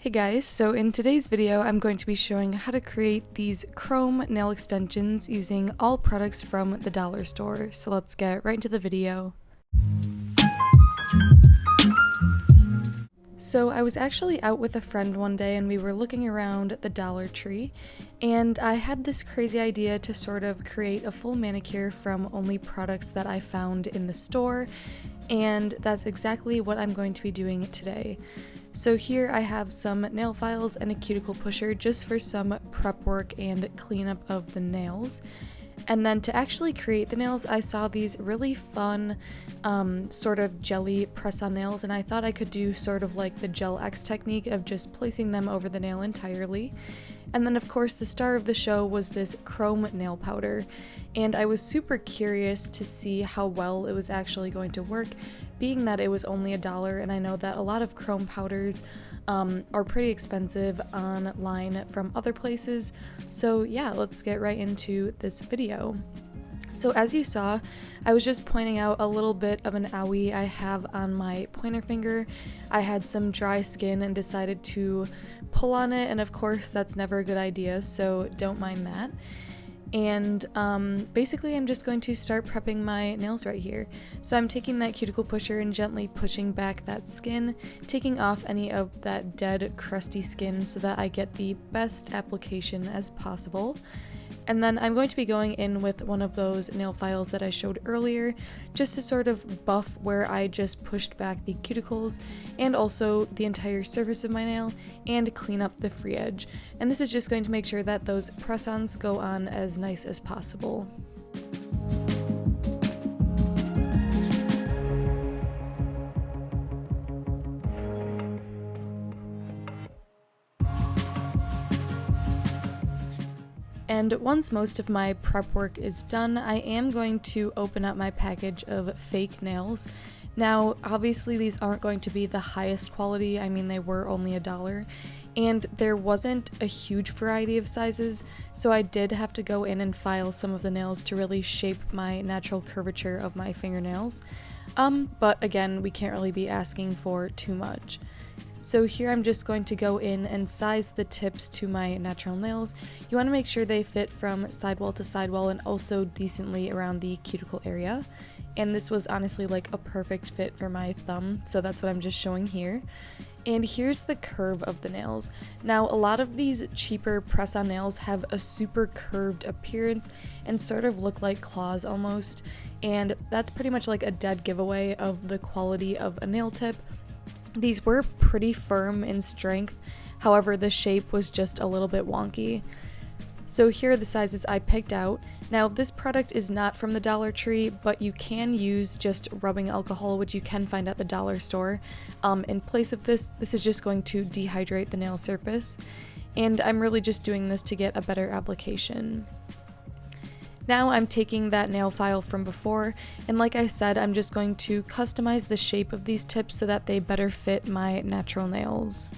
Hey guys, so in today's video I'm going to be showing how to create these chrome nail extensions using all products from the dollar store. So let's get right into the video. So I was actually out with a friend one day and we were looking around the Dollar Tree and I had this crazy idea to sort of create a full manicure from only products that I found in the store, and that's exactly what I'm going to be doing today. So here I have some nail files and a cuticle pusher just for some prep work and cleanup of the nails. And then to actually create the nails, I saw these really fun sort of jelly press-on nails, and I thought I could do sort of like the Gel X technique of just placing them over the nail entirely. And then of course the star of the show was this chrome nail powder, and I was super curious to see how well it was actually going to work, being that it was only $1, and I know that a lot of chrome powders are pretty expensive online from other places. So yeah, let's get right into this video. So as you saw, I was just pointing out a little bit of an owie I have on my pointer finger. I had some dry skin and decided to pull on it, and of course that's never a good idea, so don't mind that. And basically I'm just going to start prepping my nails right here. So I'm taking that cuticle pusher and gently pushing back that skin, taking off any of that dead crusty skin so that I get the best application as possible. And then I'm going to be going in with one of those nail files that I showed earlier, just to sort of buff where I just pushed back the cuticles and also the entire surface of my nail and clean up the free edge. And this is just going to make sure that those press-ons go on as nice as possible. And once most of my prep work is done, I am going to open up my package of fake nails. Now, obviously these aren't going to be the highest quality, I mean they were only $1, and there wasn't a huge variety of sizes, so I did have to go in and file some of the nails to really shape my natural curvature of my fingernails. But again, we can't really be asking for too much. So here I'm just going to go in and size the tips to my natural nails. You want to make sure they fit from sidewall to sidewall and also decently around the cuticle area. And this was honestly like a perfect fit for my thumb, so that's what I'm just showing here. And here's the curve of the nails. Now, a lot of these cheaper press-on nails have a super curved appearance and sort of look like claws almost, and that's pretty much like a dead giveaway of the quality of a nail tip. These were pretty firm in strength, however the shape was just a little bit wonky. So here are the sizes I picked out. Now this product is not from the Dollar Tree, but you can use just rubbing alcohol, which you can find at the dollar store. In place of this is just going to dehydrate the nail surface, and I'm really just doing this to get a better application. Now I'm taking that nail file from before, and like I said, I'm just going to customize the shape of these tips so that they better fit my natural nails.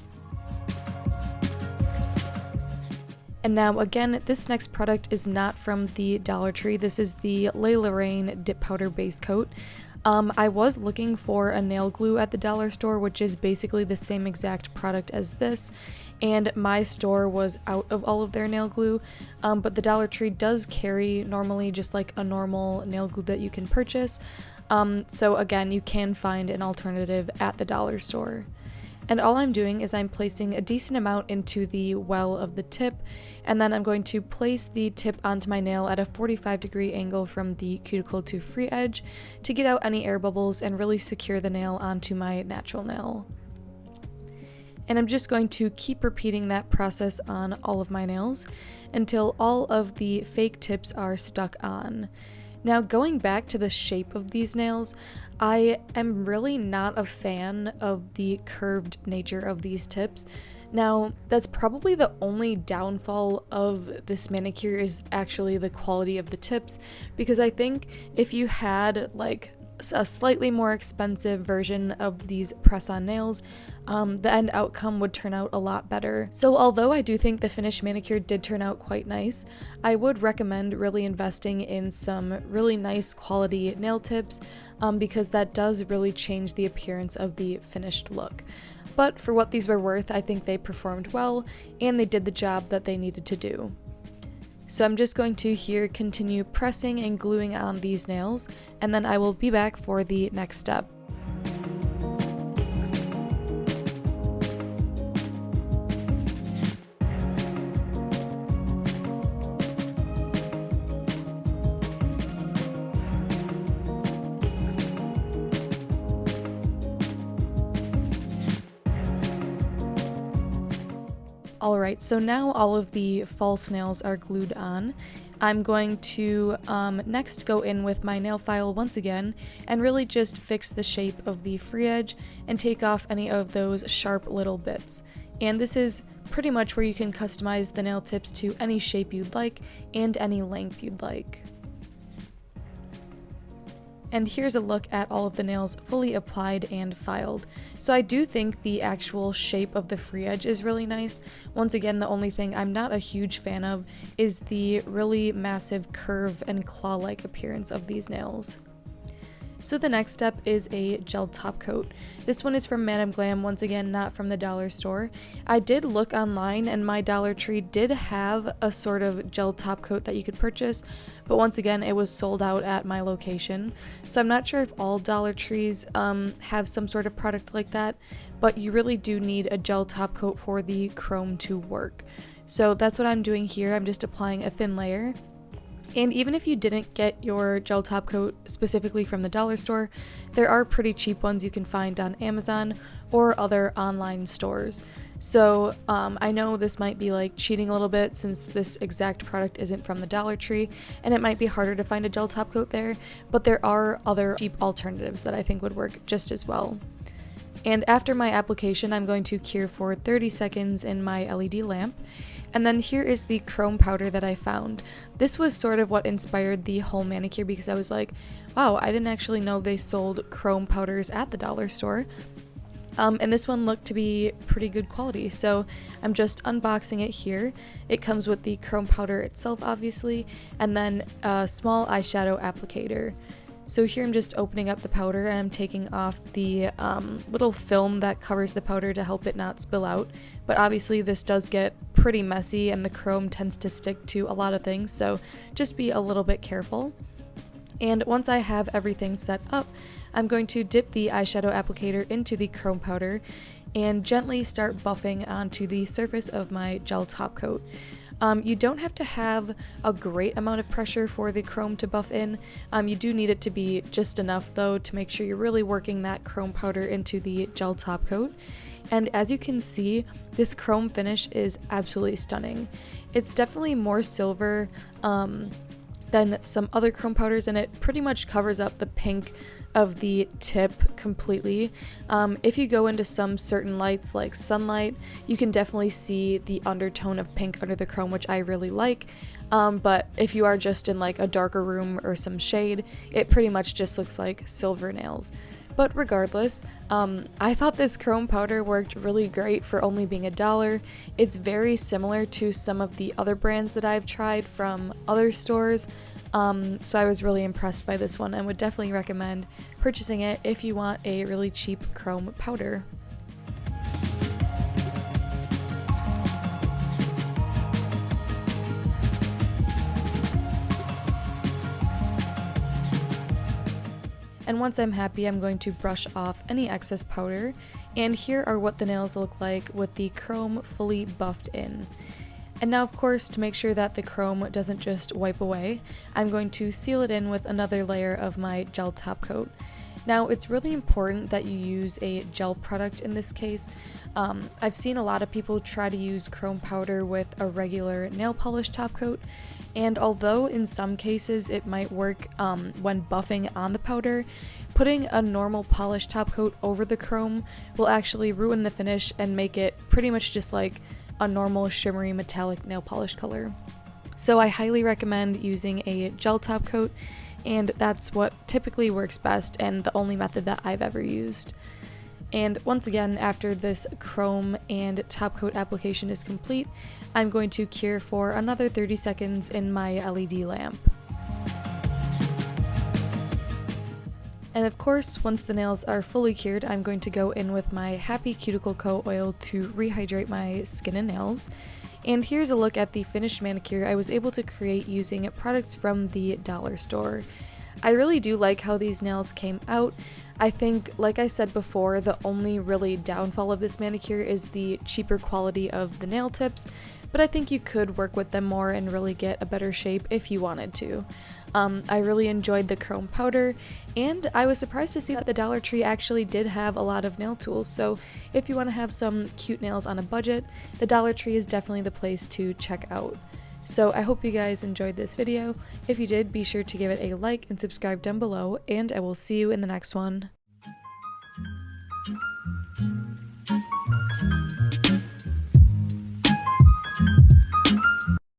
And now again, this next product is not from the Dollar Tree. This is the laylarain dip powder base coat. I was looking for a nail glue at the dollar store, which is basically the same exact product as this, and my store was out of all of their nail glue, but the Dollar Tree does carry normally just like a normal nail glue that you can purchase, so again, you can find an alternative at the dollar store. And all I'm doing is I'm placing a decent amount into the well of the tip, and then I'm going to place the tip onto my nail at a 45-degree angle from the cuticle to free edge to get out any air bubbles and really secure the nail onto my natural nail. And I'm just going to keep repeating that process on all of my nails until all of the fake tips are stuck on. Now, going back to the shape of these nails, I am really not a fan of the curved nature of these tips. Now, that's probably the only downfall of this manicure is actually the quality of the tips, because I think if you had like a slightly more expensive version of these press-on nails, the end outcome would turn out a lot better. So although I do think the finished manicure did turn out quite nice, I would recommend really investing in some really nice quality nail tips because that does really change the appearance of the finished look. But for what these were worth, I think they performed well and they did the job that they needed to do. So I'm just going to here continue pressing and gluing on these nails, and then I will be back for the next step. Alright, so now all of the false nails are glued on. I'm going to next go in with my nail file once again and really just fix the shape of the free edge and take off any of those sharp little bits. And this is pretty much where you can customize the nail tips to any shape you'd like and any length you'd like. And here's a look at all of the nails fully applied and filed. So I do think the actual shape of the free edge is really nice. Once again, the only thing I'm not a huge fan of is the really massive curve and claw-like appearance of these nails. So the next step is a gel top coat. This one is from Madam Glam, once again not from the dollar store. I did look online and my Dollar Tree did have a sort of gel top coat that you could purchase, but once again it was sold out at my location. So I'm not sure if all Dollar Trees have some sort of product like that, but you really do need a gel top coat for the chrome to work. So that's what I'm doing here. I'm just applying a thin layer. And even if you didn't get your gel top coat specifically from the dollar store, there are pretty cheap ones you can find on Amazon or other online stores. So I know this might be like cheating a little bit since this exact product isn't from the Dollar Tree and it might be harder to find a gel top coat there, but there are other cheap alternatives that I think would work just as well. And after my application, I'm going to cure for 30 seconds in my LED lamp. And then here is the chrome powder that I found. This was sort of what inspired the whole manicure because I was like, wow, I didn't actually know they sold chrome powders at the dollar store. And this one looked to be pretty good quality, so I'm just unboxing it here. It comes with the chrome powder itself, obviously, and then a small eyeshadow applicator. So here I'm just opening up the powder and I'm taking off the little film that covers the powder to help it not spill out. But obviously this does get pretty messy and the chrome tends to stick to a lot of things, so just be a little bit careful. And once I have everything set up, I'm going to dip the eyeshadow applicator into the chrome powder and gently start buffing onto the surface of my gel top coat. You don't have to have a great amount of pressure for the chrome to buff in. You do need it to be just enough though to make sure you're really working that chrome powder into the gel top coat. And as you can see, this chrome finish is absolutely stunning. It's definitely more silver than some other chrome powders, and it pretty much covers up the pink of the tip completely. If you go into some certain lights like sunlight, you can definitely see the undertone of pink under the chrome, which I really like. But if you are just in like a darker room or some shade, it pretty much just looks like silver nails. But regardless, I thought this chrome powder worked really great for only being $1. It's very similar to some of the other brands that I've tried from other stores. So I was really impressed by this one and would definitely recommend purchasing it if you want a really cheap chrome powder. And once I'm happy, I'm going to brush off any excess powder. And here are what the nails look like with the chrome fully buffed in. And now, of course, to make sure that the chrome doesn't just wipe away, I'm going to seal it in with another layer of my gel top coat. Now, it's really important that you use a gel product in this case. I've seen a lot of people try to use chrome powder with a regular nail polish top coat, and although in some cases it might work when buffing on the powder, putting a normal polish top coat over the chrome will actually ruin the finish and make it pretty much just like a normal shimmery metallic nail polish color. So I highly recommend using a gel top coat. and that's what typically works best and the only method that I've ever used. And once again, after this chrome and top coat application is complete, I'm going to cure for another 30 seconds in my LED lamp. And of course, once the nails are fully cured, I'm going to go in with my Happy Cuticle Co. oil to rehydrate my skin and nails. And here's a look at the finished manicure I was able to create using products from the dollar store. I really do like how these nails came out. I think, like I said before, the only really downfall of this manicure is the cheaper quality of the nail tips, but I think you could work with them more and really get a better shape if you wanted to. I really enjoyed the chrome powder, and I was surprised to see that the Dollar Tree actually did have a lot of nail tools, so if you want to have some cute nails on a budget, the Dollar Tree is definitely the place to check out. So I hope you guys enjoyed this video. If you did, be sure to give it a like and subscribe down below, and I will see you in the next one.